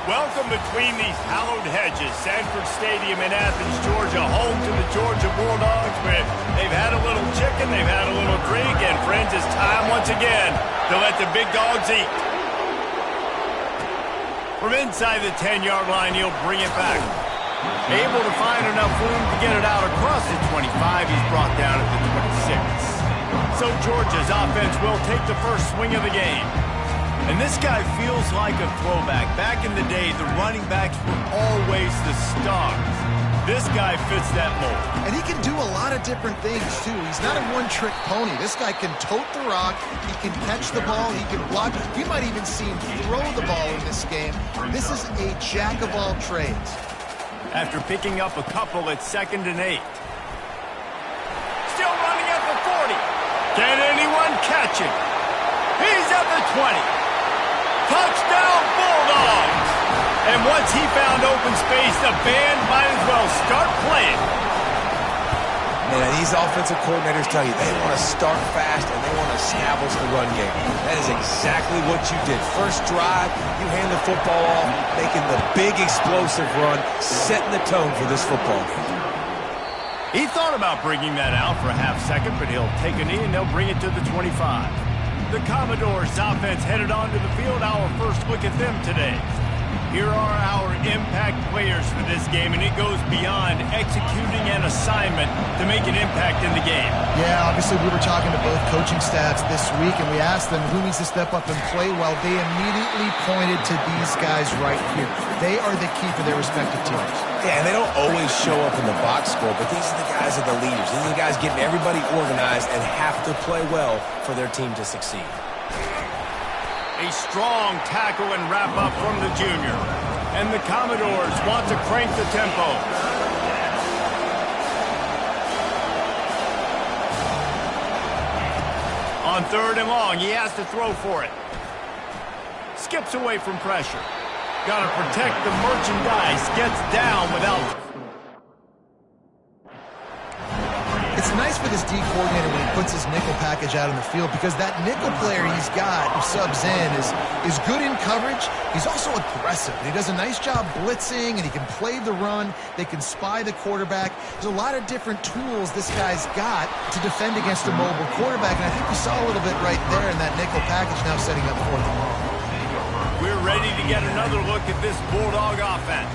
Welcome between these hallowed hedges. Sanford Stadium in Athens, Georgia, home to the Georgia Bulldogs. Where they've had a little chicken, they've had a little drink, and friends, it's time once again to let the big dogs eat. From inside the 10-yard line, he'll bring it back. Able to find enough room to get it out across the 25. He's brought down at the 26. So Georgia's offense will take the first swing of the game. And this guy feels like a throwback. Back in the day, the running backs were always the stars. This guy fits that mold. And he can do a lot of different things, too. He's not a one-trick pony. This guy can tote the rock. He can catch the ball. He can block. You might even see him throw the ball in this game. This is a jack of all trades. After picking up a couple at 2nd and 8. Still running at the 40. Can anyone catch him? He's at the 20. Touchdown, Bulldogs! And once he found open space, the band might as well start playing. Man, these offensive coordinators tell you they want to start fast and they want to establish the run game. That is exactly what you did. First drive, you hand the football off, making the big explosive run, setting the tone for this football game. He thought about bringing that out for a half second, but he'll take a knee and they'll bring it to the 25. The Commodores' offense headed onto the field. Our first look at them today. Here are our impact players for this game, and it goes beyond executing an assignment to make an impact in the game. Yeah, obviously we were talking to both coaching staffs this week, and we asked them who needs to step up and play well. They immediately pointed to these guys right here. They are the key for their respective teams. Yeah, and they don't always show up in the box score, but these are the guys that are the leaders. These are the guys getting everybody organized and have to play well for their team to succeed. A strong tackle and wrap-up from the junior. And the Commodores want to crank the tempo. On 3rd and long, he has to throw for it. Skips away from pressure. Got to protect the merchandise. Gets down without... It's nice for this D coordinator when he puts his nickel package out in the field, because that nickel player he's got who subs in is good in coverage. He's also aggressive. And he does a nice job blitzing, and he can play the run. They can spy the quarterback. There's a lot of different tools this guy's got to defend against a mobile quarterback, and I think we saw a little bit right there in that nickel package now setting up 4th and long. We're ready to get another look at this Bulldog offense.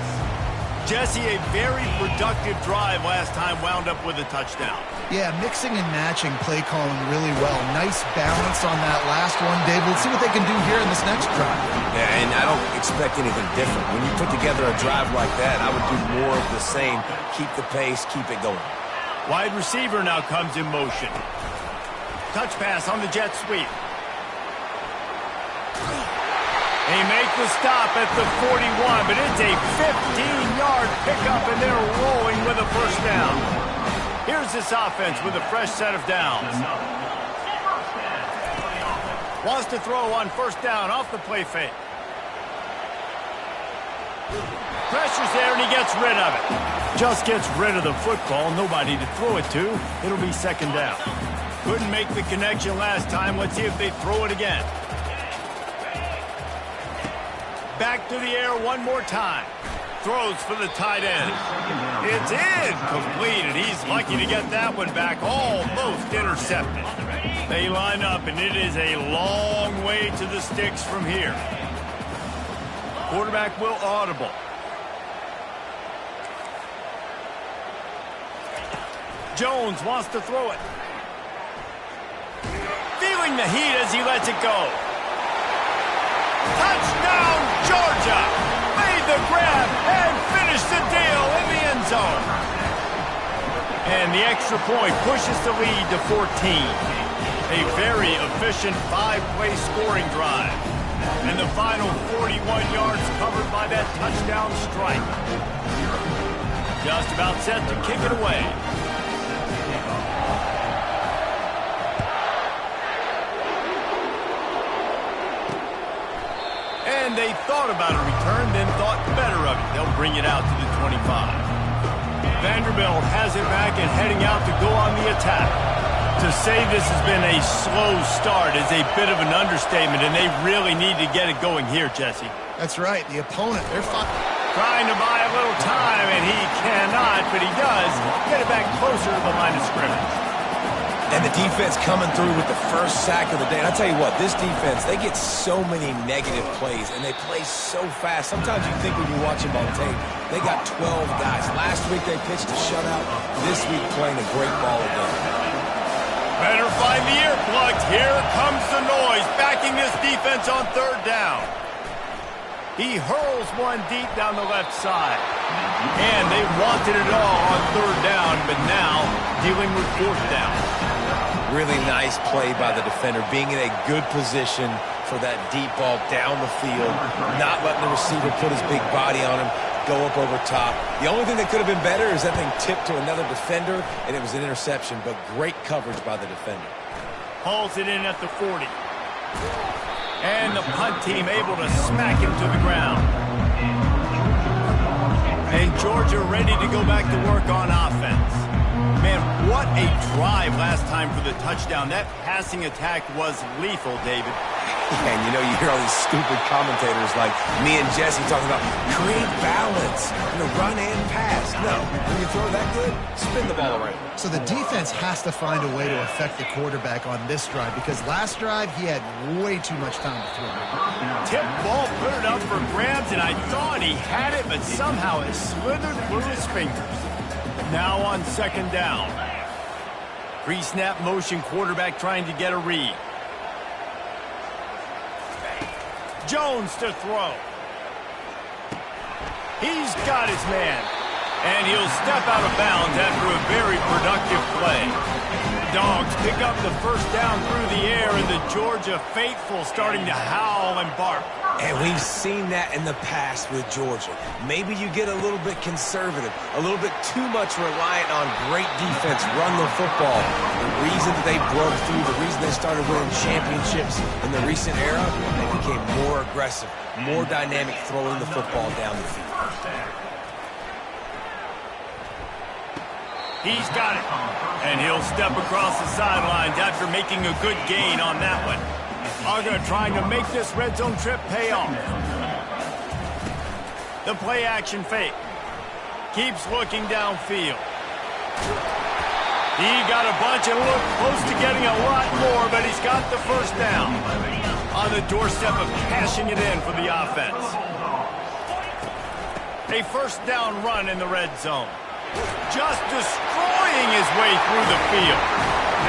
Jesse, a very productive drive last time, wound up with a touchdown. Yeah, mixing and matching play calling really well. Nice balance on that last one, Dave. Let's see what they can do here in this next drive. Yeah, and I don't expect anything different. When you put together a drive like that, I would do more of the same. Keep the pace, keep it going. Wide receiver now comes in motion. Touch pass on the jet sweep. They make the stop at the 41, but it's a 15-yard pickup, and they're rolling with a first down. Here's this offense with a fresh set of downs. Wants to throw on 1st down off the play fake. Pressure's there, and he gets rid of it. Just gets rid of the football. Nobody to throw it to. It'll be 2nd down. Couldn't make the connection last time. Let's see if they throw it again. Back to the air one more time. Throws for the tight end. It's incomplete, and he's lucky to get that one back. Almost intercepted. They line up, and it is a long way to the sticks from here. Quarterback will audible. Jones wants to throw it. Feeling the heat as he lets it go. Touchdown, Georgia! Made the grab and finished the deal in the end zone. And the extra point pushes the lead to 14. A very efficient 5-play scoring drive. And the final 41 yards covered by that touchdown strike. Just about set to kick it away. And they thought about a return, then thought better of it. They'll bring it out to the 25. Vanderbilt has it back and heading out to go on the attack. To say this has been a slow start is a bit of an understatement, and they really need to get it going here, Jesse. That's right. The opponent, they're trying to buy a little time, and he cannot, but he does get it back closer to the line of scrimmage. And the defense coming through with the first sack of the day. And I tell you what, this defense, they get so many negative plays, and they play so fast. Sometimes you think when you watch them on tape, they got 12 guys. Last week they pitched a shutout. This week playing a great ball again. Better find the earplugs. Here comes the noise, backing this defense on third down. He hurls one deep down the left side. And they wanted it all on third down, but now dealing with fourth down. Really nice play by the defender, being in a good position for that deep ball down the field, not letting the receiver put his big body on him, go up over top. The only thing that could have been better is that thing tipped to another defender, and it was an interception, but great coverage by the defender. Hauls it in at the 40. And the punt team able to smack him to the ground. And Georgia ready to go back to work on offense. Man, what a drive last time for the touchdown. That passing attack was lethal, David. And you know, you hear all these stupid commentators like me and Jesse talking about create balance, run and pass. No, when you throw that good, spin the ball around. So the defense has to find a way to affect the quarterback on this drive, because last drive he had way too much time to throw. Tip ball, put it up for grabs, and I thought he had it, but somehow it slithered through his fingers. Now on second down. Pre-snap motion, quarterback trying to get a read. Jones to throw. He's got his man. And he'll step out of bounds after a very productive play. Dogs pick up the first down through the air, and the Georgia faithful starting to howl and bark. And we've seen that in the past with Georgia. Maybe you get a little bit conservative, a little bit too much reliant on great defense, run the football. The reason that they broke through, the reason they started winning championships in the recent era, they became more aggressive, more dynamic throwing the football down the field. He's got it. And he'll step across the sidelines after making a good gain on that one. Uga trying to make this red zone trip pay off. The play action fake. Keeps looking downfield. He got a bunch and looked close to getting a lot more, but he's got the first down. On the doorstep of cashing it in for the offense. A first down run in the red zone. Just destroying his way through the field.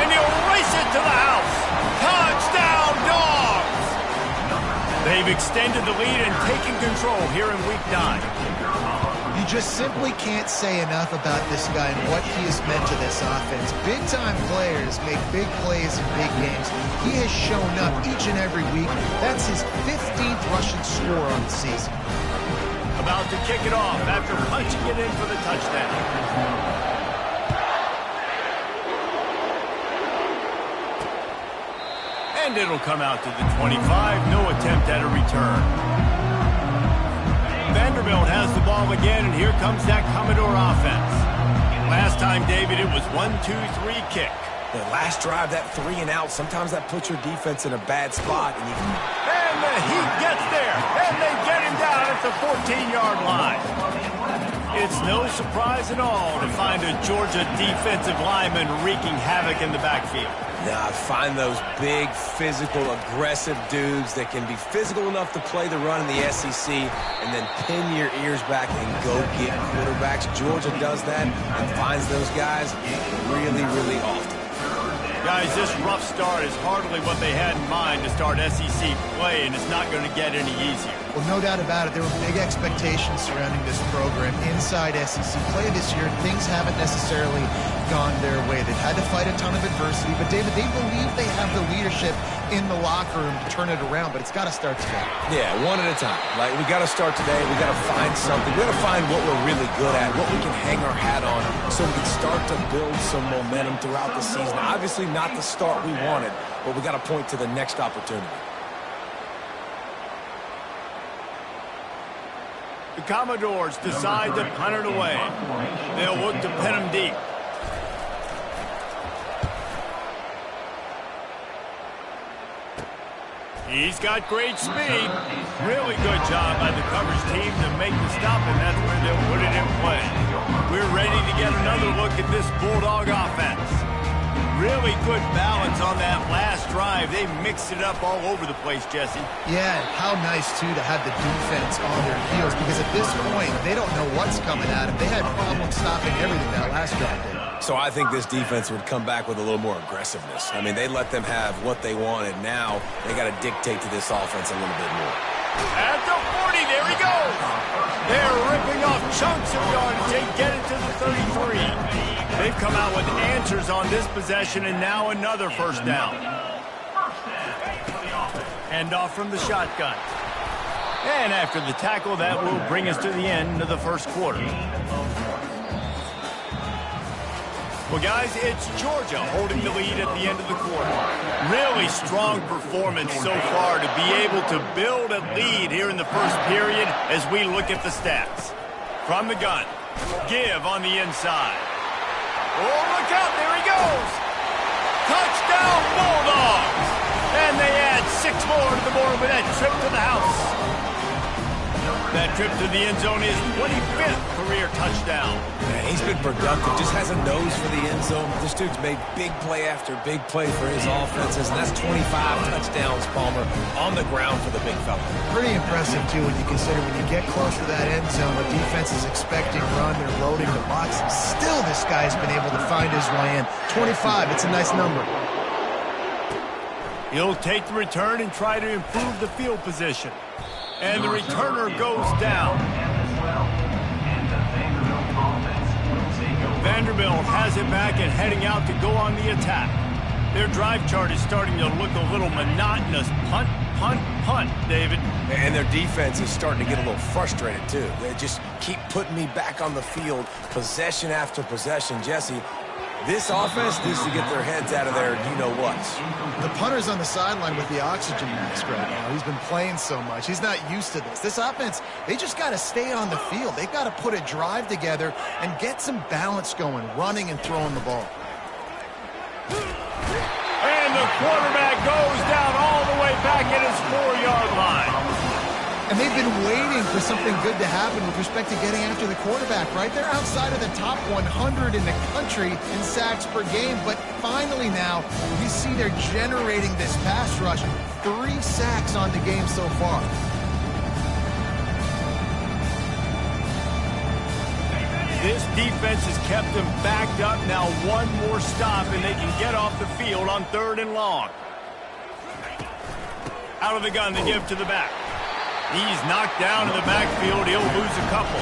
And he'll race it to the house. Touchdown, Dogs! They've extended the lead and taken control here in Week 9. You just simply can't say enough about this guy and what he has meant to this offense. Big-time players make big plays in big games. He has shown up each and every week. That's his 15th rushing score on the season. About to kick it off after punching it in for the touchdown. And it'll come out to the 25. No attempt at a return. Vanderbilt has the ball again, and here comes that Commodore offense. Last time, David, it was 1-2-3 kick. The last drive, that 3 and out, sometimes that puts your defense in a bad spot. And the Heat gets there, and they get him down at the 14-yard line. It's no surprise at all to find a Georgia defensive lineman wreaking havoc in the backfield. Nah, find those big, physical, aggressive dudes that can be physical enough to play the run in the SEC and then pin your ears back and go get quarterbacks. Georgia does that and finds those guys really, really often. Guys, this rough start is hardly what they had in mind to start SEC play, and it's not going to get any easier. Well, no doubt about it. There were big expectations surrounding this program inside SEC play this year. Things haven't necessarily gone their way. They've had to fight a ton of adversity, but David, they believe they have the leadership in the locker room to turn it around, but it's got to start today. Yeah, one at a time. Like, we got to start today. We got to find something. We got to find what we're really good at, what we can hang our hat on, so we can start to build some momentum throughout the season. Obviously, not the start we wanted, but we got to point to the next opportunity. The Commodores decide to punt it away. They'll look to pin him deep. He's got great speed. Really good job by the coverage team to make the stop, and that's where they'll put it in play. We're ready to get another look at this Bulldog offense. Really good balance on that last drive. They mixed it up all over the place, Jesse. Yeah, and how nice, too, to have the defense on their heels, because at this point, they don't know what's coming at them. They had problems stopping everything that last drive did. So I think this defense would come back with a little more aggressiveness. I mean, they let them have what they wanted. Now they got to dictate to this offense a little bit more. At the 40, there he goes. They're ripping off chunks of yardage. They get it to the 33. They've come out with answers on this possession, and now another first down. Hand off from the shotgun. And after the tackle, that will bring us to the end of the first quarter. Well, guys, it's Georgia holding the lead at the end of the quarter. Really strong performance so far to be able to build a lead here in the first period as we look at the stats. From the gun, give on the inside. Oh, look out, there he goes. Touchdown, Bulldogs. And they add 6 more to the board with that trip to the house. That trip to the end zone is 25th career touchdown. Man, he's been productive, just has a nose for the end zone. This dude's made big play after big play for his offenses, and that's 25 touchdowns, Palmer, on the ground for the big fella. Pretty impressive, too, when you consider when you get close to that end zone, the defense is expecting run, they're loading the box. Still, this guy's been able to find his way in. 25, it's a nice number. He'll take the return and try to improve the field position. And the returner goes down. Vanderbilt has it back and heading out to go on the attack. Their drive chart is starting to look a little monotonous. Punt, punt, punt, David. And their defense is starting to get a little frustrated, too. They just keep putting me back on the field, possession after possession. Jesse, this offense needs to get their heads out of there, you-know-what. The punter's on the sideline with the oxygen mask right now. He's been playing so much. He's not used to this. This offense, they just got to stay on the field. They've got to put a drive together and get some balance going, running and throwing the ball. And the quarterback goes down all the way back at his 4-yard line. And they've been waiting for something good to happen with respect to getting after the quarterback, right? They're outside of the top 100 in the country in sacks per game, but finally now you see they're generating this pass rush. 3 sacks on the game so far. This defense has kept them backed up. Now one more stop and they can get off the field on 3rd and long. Out of the gun, they give to the back. He's knocked down in the backfield. He'll lose a couple.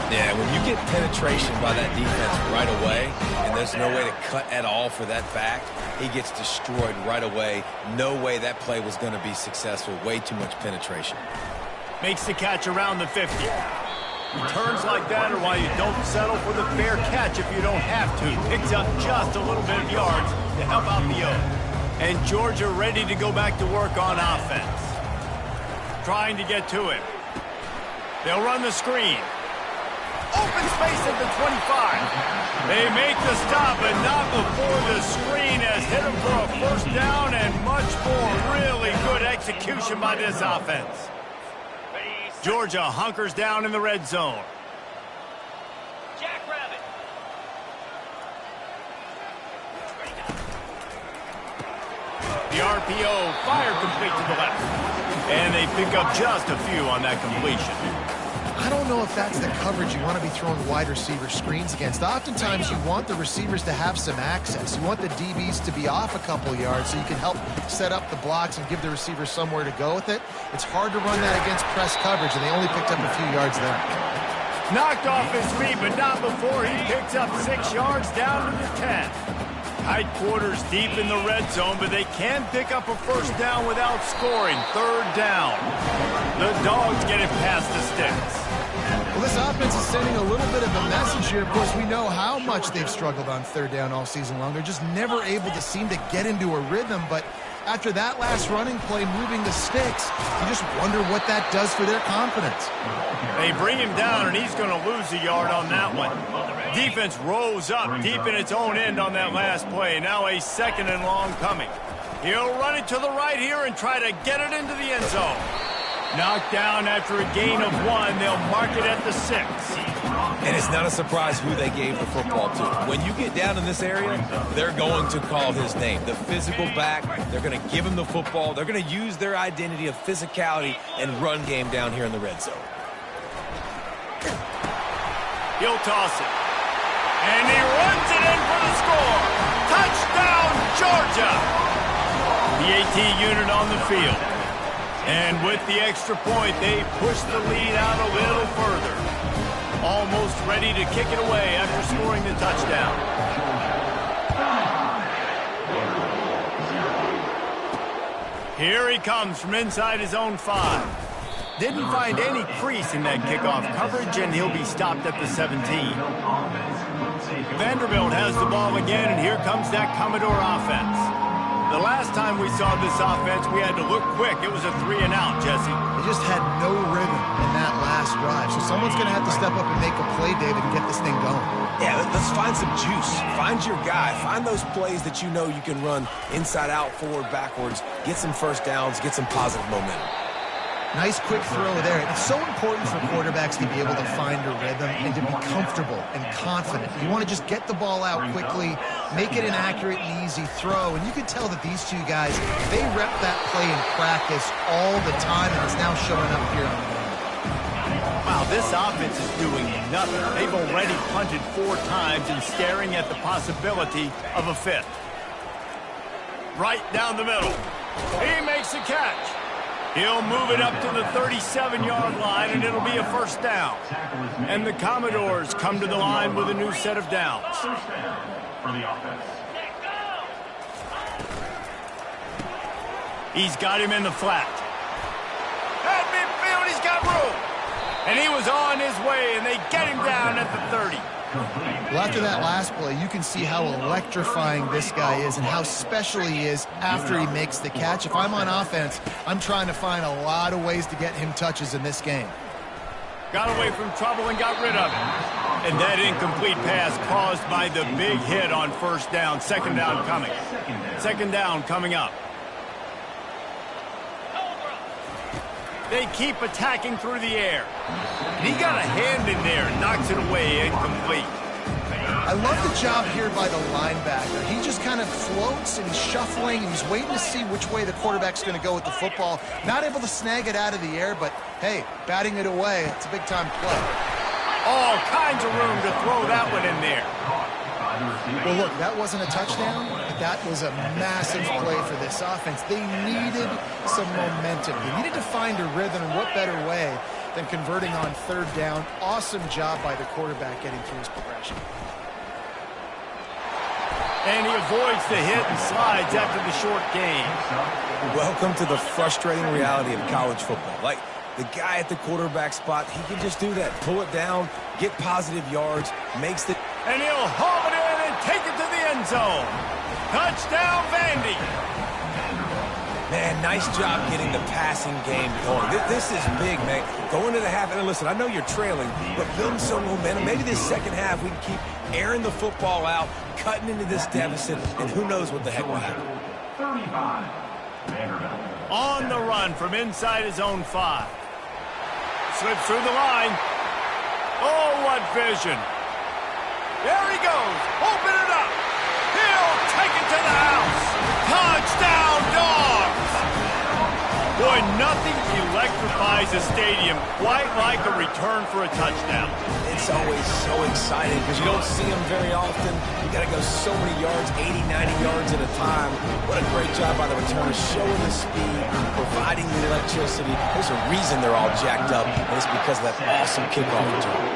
Yeah, when you get penetration by that defense right away, and there's no way to cut at all for that back, he gets destroyed right away. No way that play was going to be successful. Way too much penetration. Makes the catch around the 50. Returns like that are why you don't settle for the fair catch if you don't have to. Picks up just a little bit of yards to help out the O. And Georgia ready to go back to work on offense. Trying to get to him. They'll run the screen. Open space at the 25. They make the stop, but not before the screen has hit him for a first down and much more. Really good execution by this offense. Georgia hunkers down in the red zone. The RPO, fire complete to the left. And they pick up just a few on that completion. I don't know if that's the coverage you want to be throwing wide receiver screens against. Oftentimes you want the receivers to have some access. You want the DBs to be off a couple yards so you can help set up the blocks and give the receiver somewhere to go with it. It's hard to run that against press coverage, and they only picked up a few yards there. Knocked off his feet, but not before he picks up 6 yards down to the 10. Tight quarters deep in the red zone, but they can pick up a first down without scoring. 3rd down. The Dogs get it past the sticks. Well, this offense is sending a little bit of a message here. Of course, we know how much they've struggled on 3rd down all season long. They're just never able to seem to get into a rhythm, but after that last running play, moving the sticks, you just wonder what that does for their confidence. They bring him down, and he's going to lose a yard on that one. Defense rose up deep in its own end on that last play. Now a 2nd and long coming. He'll run it to the right here and try to get it into the end zone. Knocked down after a gain of 1. They'll mark it at the 6. And it's not a surprise who they gave the football to. When you get down in this area, they're going to call his name. The physical back, they're going to give him the football. They're going to use their identity of physicality and run game down here in the red zone. He'll toss it. And he runs it in for the score. Touchdown, Georgia! The AT unit on the field. And with the extra point, they push the lead out a little further. Almost ready to kick it away after scoring the touchdown. Here he comes from inside his own 5. Didn't find any crease in that kickoff coverage, and he'll be stopped at the 17. Vanderbilt has the ball again, and here comes that Commodore offense. The last time we saw this offense, we had to look quick. It was a 3-and-out, Jesse. They just had no rhythm in that last drive. So someone's going to have to step up and make a play, David, and get this thing going. Yeah, let's find some juice. Find your guy. Find those plays that you know you can run inside out, forward, backwards. Get some first downs. Get some positive momentum. Nice quick throw there. It's so important for quarterbacks to be able to find a rhythm and to be comfortable and confident. You want to just get the ball out quickly, make it an accurate and easy throw. And you can tell that these two guys, they rep that play in practice all the time, and it's now showing up here on the game. Wow, this offense is doing nothing. They've already punted 4 times and staring at the possibility of a 5th. Right down the middle. He makes the catch. He'll move it up to the 37-yard line, and it'll be a first down. And the Commodores come to the line with a new set of downs. He's got him in the flat. At midfield, he's got room. And he was on his way, and they get him down at the 30. Well, after that last play, you can see how electrifying this guy is and how special he is after he makes the catch. If I'm on offense, I'm trying to find a lot of ways to get him touches in this game. Got away from trouble and got rid of it. And that incomplete pass caused by the big hit on first down. Second down coming. Second down coming up. They keep attacking through the air. And he got a hand in there and knocks it away, incomplete. I love the job here by the linebacker. He just kind of floats and he's shuffling and he's waiting to see which way the quarterback's going to go with the football. Not able to snag it out of the air, but hey, batting it away, it's a big-time play. All kinds of room to throw that one in there. Well, look, that wasn't a touchdown, but that was a massive play for this offense. They needed some momentum. They needed to find a rhythm, and what better way than converting on third down. Awesome job by the quarterback getting through his progression. And he avoids the hit and slides after the short gain. Welcome to the frustrating reality of college football. Like, the guy at the quarterback spot, he can just do that. Pull it down, get positive yards, makes the... And he'll haul it in and take it to the end zone. Touchdown, Vandy. Man, nice job getting the passing game going. This is big, man. Going to the half, and listen, I know you're trailing, but building some momentum. Maybe this second half we can keep airing the football out, cutting into this deficit, and who knows what the heck will happen. 35, Vanderbilt. On the run from inside his own 5. Slips through the line. Oh, what vision. There he goes. Open it up. He'll take it to the house. Touchdown, Dogs. Boy, nothing electrifies a stadium quite like a return for a touchdown. It's always so exciting because you don't see them very often. You got to go so many yards, 80, 90 yards at a time. What a great job by the returners, showing the speed, providing the electricity. There's a reason they're all jacked up, and it's because of that awesome kickoff return.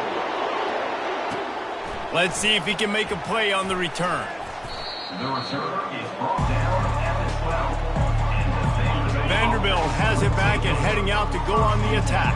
Let's see if he can make a play on the return. The receiver is brought down at the 12. Vanderbilt has it back and heading out to go on the attack.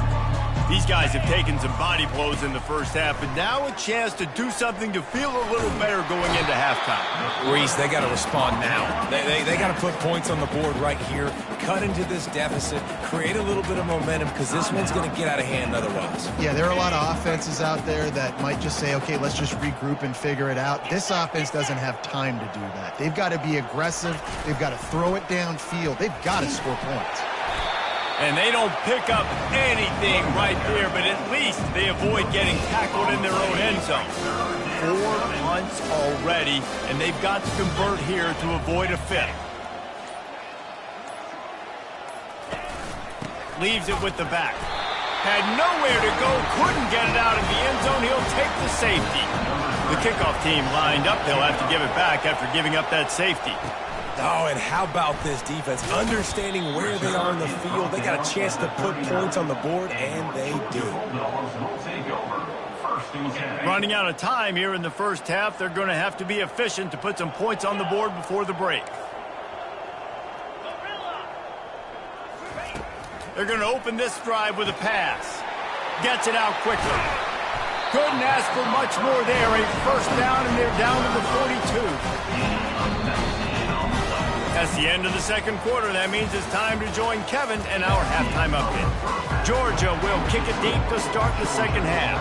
These guys have taken some body blows in the first half, but now a chance to do something to feel a little better going into halftime. Reese, they got to respond now. They got to put points on the board right here, cut into this deficit, create a little bit of momentum, because this one's going to get out of hand otherwise. Yeah, there are a lot of offenses out there that might just say, okay, let's just regroup and figure it out. This offense doesn't have time to do that. They've got to be aggressive. They've got to throw it downfield. They've got to score points. And they don't pick up anything right there, but at least they avoid getting tackled in their own end zone. 4 punts already, and they've got to convert here to avoid a fifth. Leaves it with the back. Had nowhere to go, couldn't get it out of the end zone. He'll take the safety. The kickoff team lined up. They'll have to give it back after giving up that safety. Oh, and how about this defense? Understanding where they are in the field. They got a chance to put points on the board, and they do. Running out of time here in the first half. They're going to have to be efficient to put some points on the board before the break. They're going to open this drive with a pass. Gets it out quickly. Couldn't ask for much more there. A first down, and they're down to the 42. That's the end of the second quarter. That means it's time to join Kevin and our halftime update. Georgia will kick it deep to start the second half.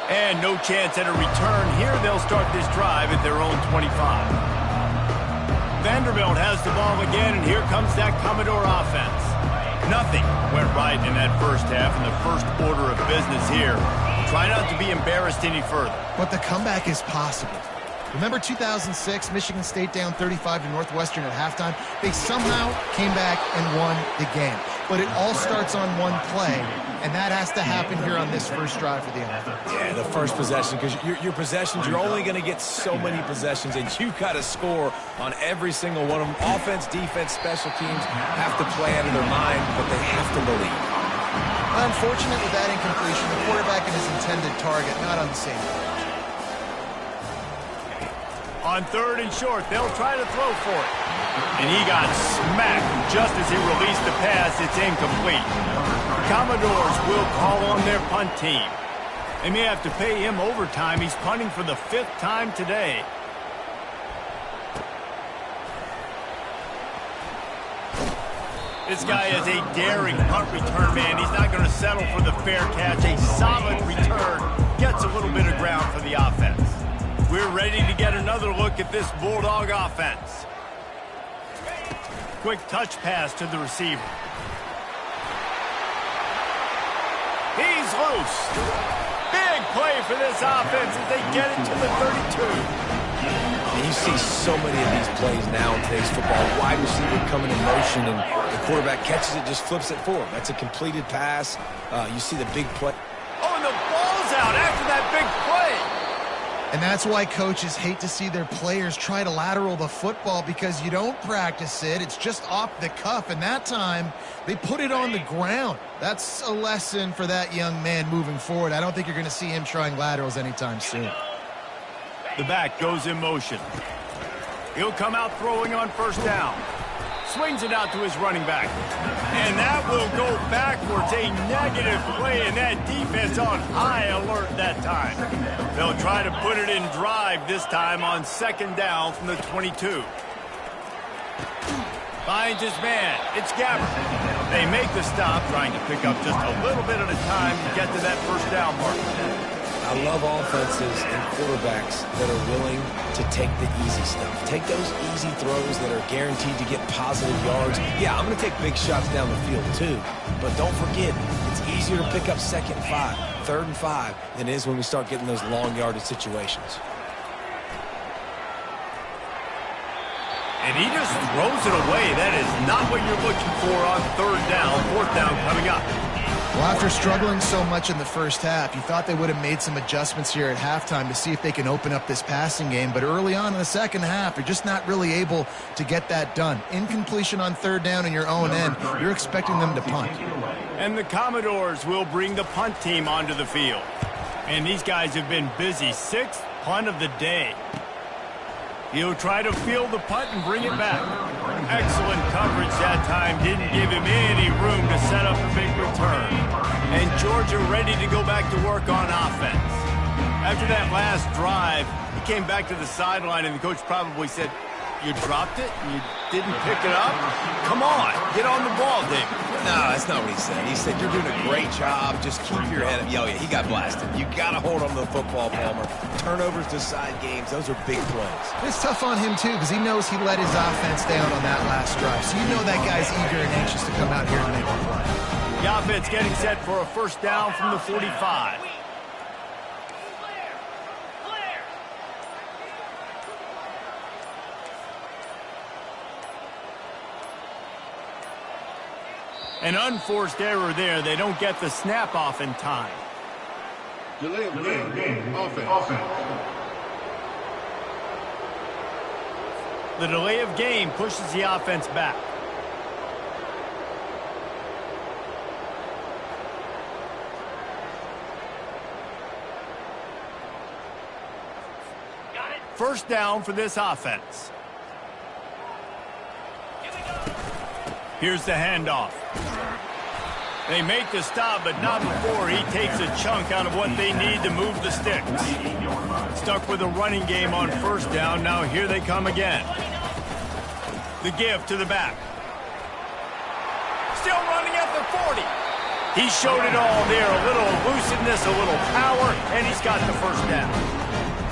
And no chance at a return here. They'll start this drive at their own 25. Vanderbilt has the ball again, and here comes that Commodore offense. Nothing went right in that first half, in the first order of business here. Try not to be embarrassed any further. But the comeback is possible. Remember 2006, Michigan State down 35 to Northwestern at halftime? They somehow came back and won the game. But it all starts on one play, and that has to happen here on this first drive for the offense. Yeah, the first possession, because your possessions, you're only going to get so many possessions, and you've got to score on every single one of them. Offense, defense, special teams have to play out of their mind, but they have to believe. Unfortunate with that incompletion, the quarterback and his intended target not on the same page. On third and short, they'll try to throw for it. And he got smacked just as he released the pass. It's incomplete. The Commodores will call on their punt team. They may have to pay him overtime. He's punting for the 5th time today. This guy is a daring punt return man. He's not going to settle for the fair catch. A solid return. Gets a little bit of ground for the offense. We're ready to get another look at this Bulldog offense. Quick touch pass to the receiver. He's loose. Big play for this offense as they get it to the 32. And you see so many of these plays now in today's football. Wide receiver coming in motion, and the quarterback catches it, just flips it for him. That's a completed pass. You see the big play. Oh, and the ball's out after that big play. And that's why coaches hate to see their players try to lateral the football, because you don't practice it. It's just off the cuff, and that time they put it on the ground. That's a lesson for that young man moving forward. I don't think you're going to see him trying laterals anytime soon. The back goes in motion. He'll come out throwing on first down. Swings it out to his running back. And that will go backwards. A negative play, and that defense on high alert that time. They'll try to put it in drive this time on second down from the 22. Finds his man. It's Gabbert. They make the stop, trying to pick up just a little bit at a time to get to that first down mark. I love offenses and quarterbacks that are willing to take the easy stuff. Take those easy throws that are guaranteed to get positive yards. Yeah, I'm going to take big shots down the field too, but don't forget, it's easier to pick up second and 5, third and 5 than it is when we start getting those long yardage situations. And he just throws it away. That is not what you're looking for on third down. Fourth down coming up. Well, after struggling so much in the first half, you thought they would have made some adjustments here at halftime to see if they can open up this passing game. But early on in the second half, you're just not really able to get that done. Incompletion on third down in your own end, you're expecting them to punt. And the Commodores will bring the punt team onto the field. And these guys have been busy. 6th punt of the day. He'll try to field the punt and bring it back. Excellent coverage that time. Didn't give him any room to set up a big return. And Georgia ready to go back to work on offense. After that last drive, he came back to the sideline, and the coach probably said, "You dropped it? You didn't pick it up? Come on, get on the ball, David." No, that's not what he said. He said, "You're doing a great job. Just keep your head up." Yeah, he got blasted. You got to hold on to the football, Palmer. Turnovers decide games. Those are big plays. It's tough on him, too, because he knows he let his offense down on that last drive. So you know that guy's eager and anxious to come out here and make a play. The offense getting set for a first down from the 45. An unforced error there. They don't get the snap off in time. Delay of game. Offense. The delay of game pushes the offense back. First down for this offense. Here's the handoff. They make the stop, but not before he takes a chunk out of what they need to move the sticks. Stuck with a running game on first down. Now here they come again. The give to the back. Still running at the 40. He showed it all there. A little elusiveness, a little power, and he's got the first down.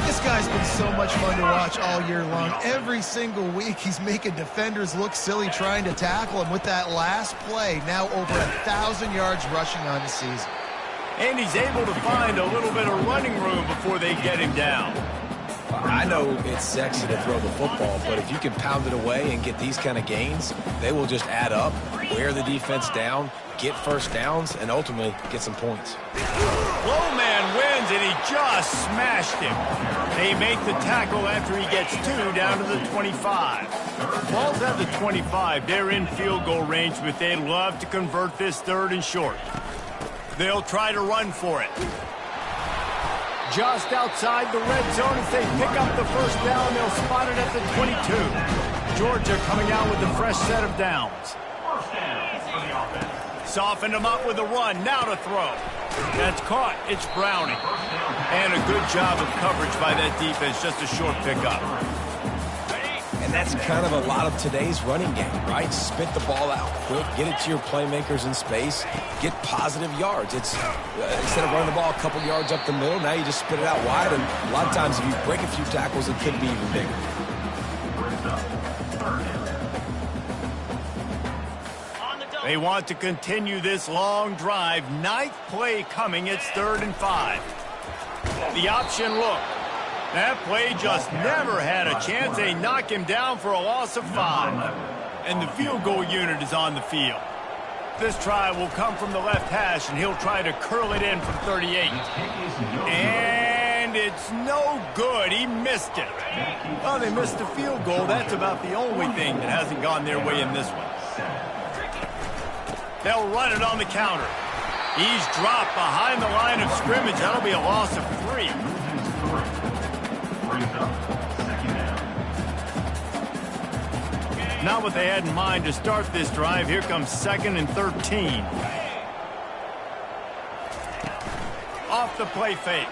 This guy's been so much fun to watch all year long. Every single week, he's making defenders look silly trying to tackle him. With that last play, now over 1,000 yards rushing on the season. And he's able to find a little bit of running room before they get him down. I know it's sexy to throw the football, but if you can pound it away and get these kind of gains, they will just add up, wear the defense down, get first downs, and ultimately get some points. Low man wins, and he just smashed him. They make the tackle after he gets 2 down to the 25. Ball's at the 25. They're in field goal range, but they'd love to convert this 3rd and short. They'll try to run for it. Just outside the red zone as they pick up the first down. They'll spot it at the 22. Georgia coming out with a fresh set of downs. First down for the offense. Softened him up with a run. Now to throw. That's caught. It's Browning. And a good job of coverage by that defense. Just a short pickup. And that's kind of a lot of today's running game, right? Spit the ball out quick, get it to your playmakers in space, get positive yards. It's instead of running the ball a couple yards up the middle, now you just spit it out wide, and a lot of times if you break a few tackles, it could be even bigger. They want to continue this long drive. 9th play coming. It's 3rd and 5. The option look. That play just never had a chance. They knock him down for a loss of 5. And the field goal unit is on the field. This try will come from the left hash, and he'll try to curl it in from 38. And it's no good. He missed it. Well, they missed the field goal. That's about the only thing that hasn't gone their way in this one. They'll run it on the counter. He's dropped behind the line of scrimmage. That'll be a loss of 3. Not what they had in mind to start this drive. Here comes 2nd and 13. Off the play fake.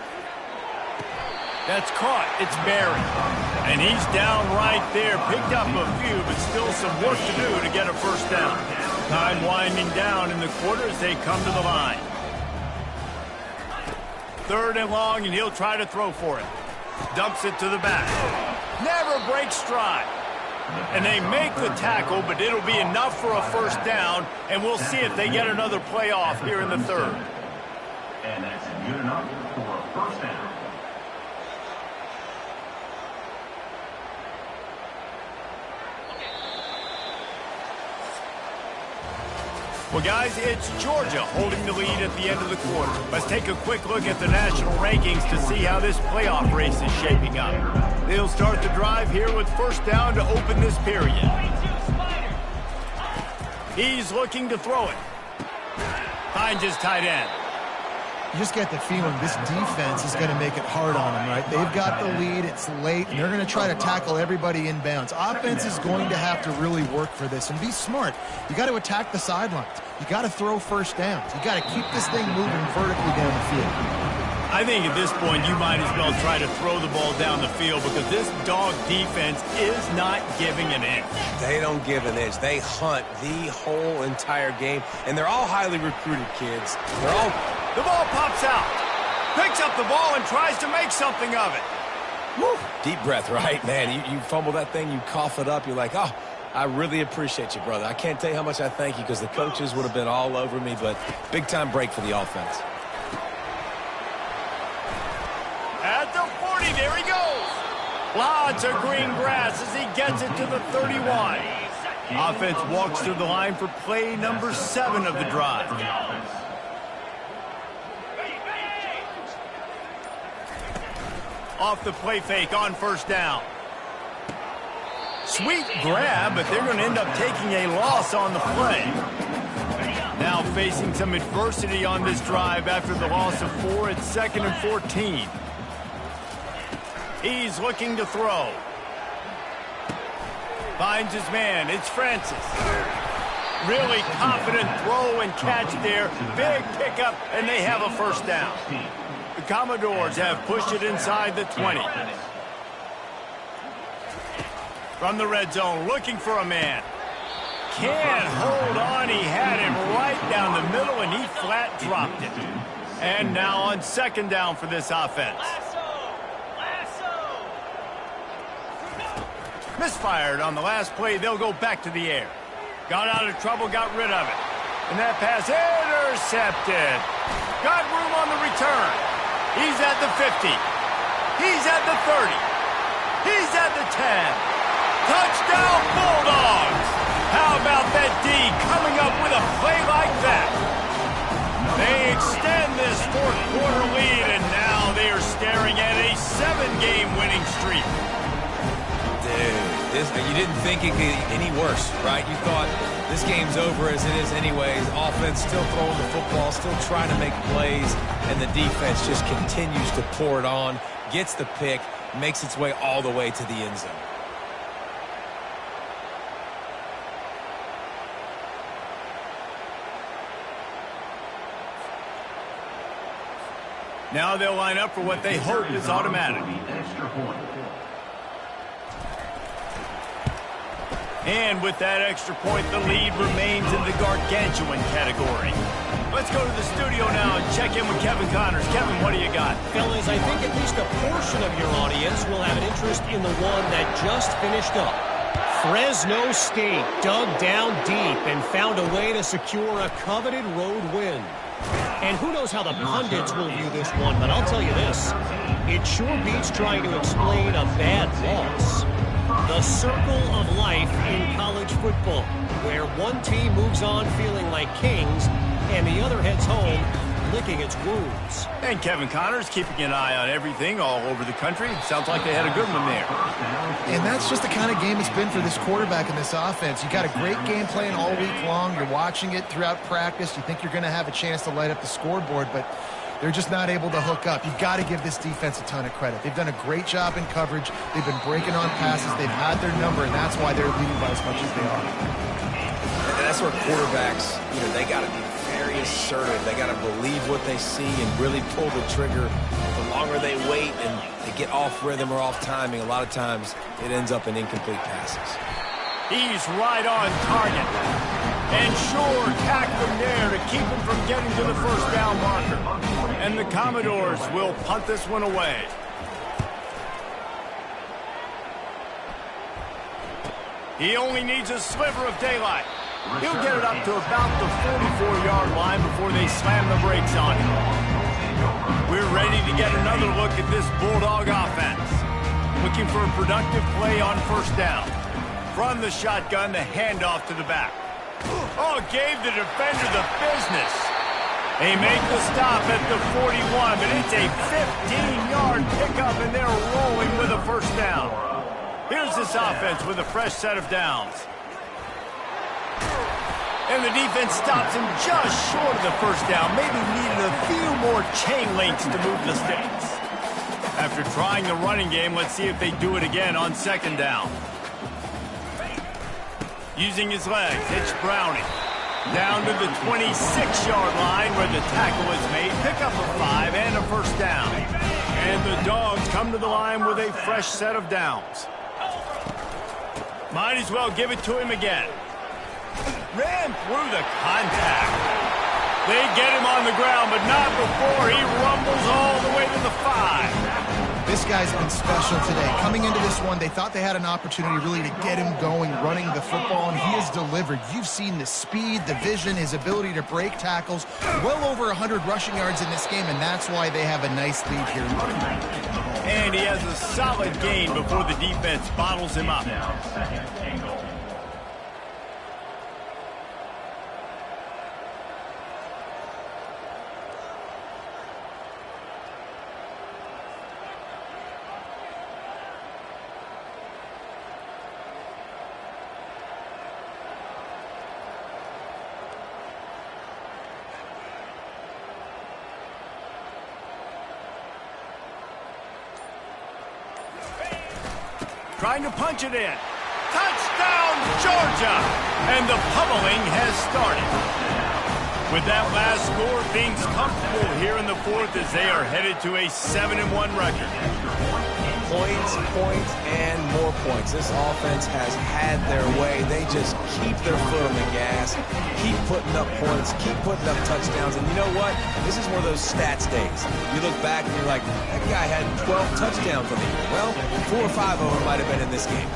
That's caught. It's Barry. And he's down right there. Picked up a few, but still some work to do to get a first down. Time winding down in the quarter as they come to the line. 3rd and long, and he'll try to throw for it. Dumps it to the back. Never breaks stride. And they make the tackle, but it'll be enough for a first down, and we'll see if they get another play off here in the 3rd. And that's good enough for a first down. Well, guys, it's Georgia holding the lead at the end of the quarter. Let's take a quick look at the national rankings to see how this playoff race is shaping up. They'll start the drive here with first down to open this period. He's looking to throw it. Finds his tight end. You just get the feeling this defense is going to make it hard on them, right? They've got the lead, it's late, and they're going to try to tackle everybody inbounds. Offense is going to have to really work for this and be smart. You got to attack the sidelines. You got to throw first downs. You got to keep this thing moving vertically down the field. I think at this point you might as well try to throw the ball down the field because this dog defense is not giving an inch. They don't give an inch. They hunt the whole entire game, and they're all highly recruited kids. The ball pops out, picks up the ball, and tries to make something of it. Woo. Deep breath, right? Man, you fumble that thing, you cough it up, you're like, oh, I really appreciate you, brother. I can't tell you how much I thank you because the coaches would have been all over me, but big-time break for the offense. At the 40, there he goes. Lots of green grass as he gets it to the 31. Offense walks through the line for play number 7 of the drive. Off the play fake on first down. Sweet grab, but they're going to end up taking a loss on the play. Now facing some adversity on this drive after the loss of 4 at 2nd and 14. He's looking to throw. Finds his man. It's Francis. Really confident throw and catch there. Big pickup, and they have a first down. The Commodores have pushed it inside the 20. From the red zone, looking for a man. Can't hold on. He had him right down the middle, and he flat dropped it. And now on second down for this offense. Misfired on the last play. They'll go back to the air. Got out of trouble, got rid of it. And that pass intercepted. Got room on the return. He's at the 50. He's at the 30. He's at the 10. Touchdown, Bulldogs! How about that D coming up with a play like that? They extend this fourth-quarter lead, and now they are staring at a 7-game winning streak. Dude, you didn't think it could get any worse, right? You thought this game's over as it is anyways. Offense still throwing the football, still trying to make plays, and the defense just continues to pour it on, gets the pick, makes its way all the way to the end zone. Now they'll line up for what they hope is automatic. And with that extra point, the lead remains in the gargantuan category. Let's go to the studio now and check in with Kevin Connors. Kevin, what do you got? Fellas, I think at least a portion of your audience will have an interest in the one that just finished up. Fresno State dug down deep and found a way to secure a coveted road win. And who knows how the pundits will view this one, but I'll tell you this. It sure beats trying to explain a bad loss. The circle of life in college football, where one team moves on feeling like kings, and the other heads home licking its wounds. And Kevin Connors keeping an eye on everything all over the country. Sounds like they had a good one there. And that's just the kind of game it's been for this quarterback in this offense. You got a great game plan all week long. You're watching it throughout practice. You think you're going to have a chance to light up the scoreboard, but they're just not able to hook up. You've got to give this defense a ton of credit. They've done a great job in coverage. They've been breaking on passes. They've had their number, and that's why they're leading by as much as they are. And that's where quarterbacks, they got to be very assertive. They got to believe what they see and really pull the trigger. The longer they wait and they get off rhythm or off timing, a lot of times it ends up in incomplete passes. He's right on target. And sure, tack them there to keep him from getting to the first down marker. And the Commodores will punt this one away. He only needs a sliver of daylight. He'll get it up to about the 44-yard line before they slam the brakes on him. We're ready to get another look at this Bulldog offense. Looking for a productive play on first down. From the shotgun, the handoff to the back. Oh, gave the defender the business. They make the stop at the 41, but it's a 15-yard pickup, and they're rolling with a first down. Here's this offense with a fresh set of downs. And the defense stops him just short of the first down. Maybe needed a few more chain links to move the sticks. After trying the running game, let's see if they do it again on second down. Using his legs, it's Browning. Down to the 26-yard line where the tackle is made. Pick up a 5 and a first down. And the Dogs come to the line with a fresh set of downs. Might as well give it to him again. Ran through the contact. They get him on the ground, but not before he rumbles all the way to the 5. This guy's been special today. Coming into this one, they thought they had an opportunity really to get him going, running the football, and he has delivered. You've seen the speed, the vision, his ability to break tackles. Well over 100 rushing yards in this game, and that's why they have a nice lead here. And he has a solid gain before the defense bottles him up. Trying to punch it in. Touchdown, Georgia! And the pummeling has started. With that last score, things comfortable here in the fourth as they are headed to a 7-1 record. Points, and more points. This offense has had their way. They just keep their foot on the gas, keep putting up points, keep putting up touchdowns. And you know what? This is one of those stats days. You look back and you're like, that guy had 12 touchdowns on the year. Well, 4 or 5 of them might have been in this game.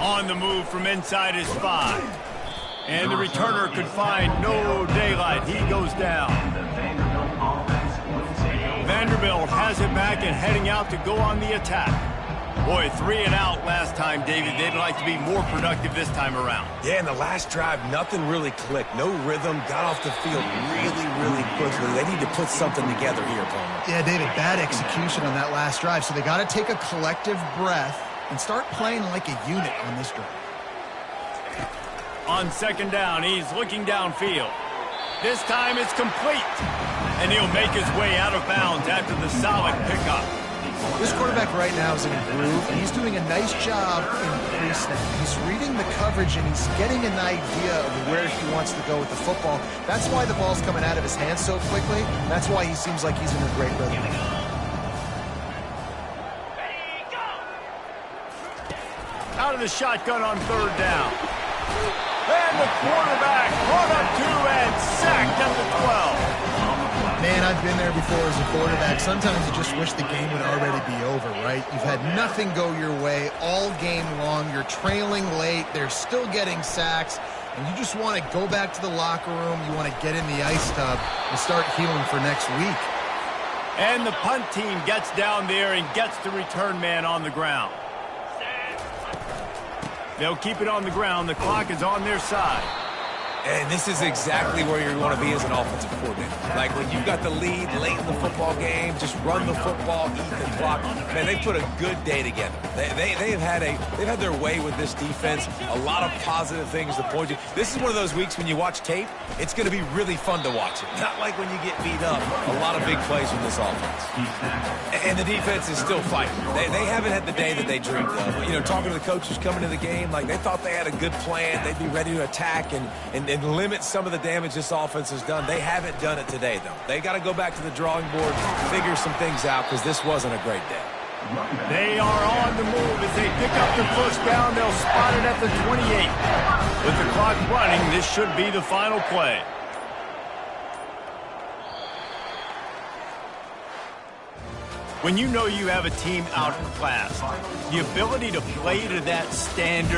On the move from inside his 5. And the returner could find no daylight. He goes down. Vanderbilt has it back and heading out to go on the attack. Boy, 3 and out last time, David. They'd like to be more productive this time around. Yeah, in the last drive, nothing really clicked. No rhythm. Got off the field really quickly. They need to put something together here, Palmer. Yeah, David, bad execution on that last drive. So they got to take a collective breath and start playing like a unit on this drive. On second down, he's looking downfield. This time it's complete. And he'll make his way out of bounds after the solid pickup. This quarterback right now is in a groove, and he's doing a nice job in pre-snap. He's reading the coverage, and he's getting an idea of where he wants to go with the football. That's why the ball's coming out of his hands so quickly. That's why he seems like he's in a great rhythm. Out of the shotgun on third down. And the quarterback brought up 2 and sacked at the 12. Man, I've been there before as a quarterback. Sometimes you just wish the game would already be over, right? You've had nothing go your way all game long. You're trailing late. They're still getting sacks. And you just want to go back to the locker room. You want to get in the ice tub and start healing for next week. And the punt team gets down there and gets the return man on the ground. They'll keep it on the ground. The clock is on their side. And this is exactly where you want to be as an offensive coordinator. Like when you've got the lead late in the football game, just run the football, eat the clock. Man, they put a good day together. They've had their way with this defense. A lot of positive things to point to. This is one of those weeks when you watch tape, it's going to be really fun to watch it. Not like when you get beat up. A lot of big plays from this offense. And the defense is still fighting. They haven't had the day that they dreamed of. You know, talking to the coaches coming to the game, like they thought they had a good plan. They'd be ready to attack and limit some of the damage this offense has done. They haven't done it today, though. They got to go back to the drawing board, figure some things out, because this wasn't a great day. They are on the move as they pick up the first down. They'll spot it at the 28. With the clock running, this should be the final play. When you know you have a team outclassed, the ability to play to that standard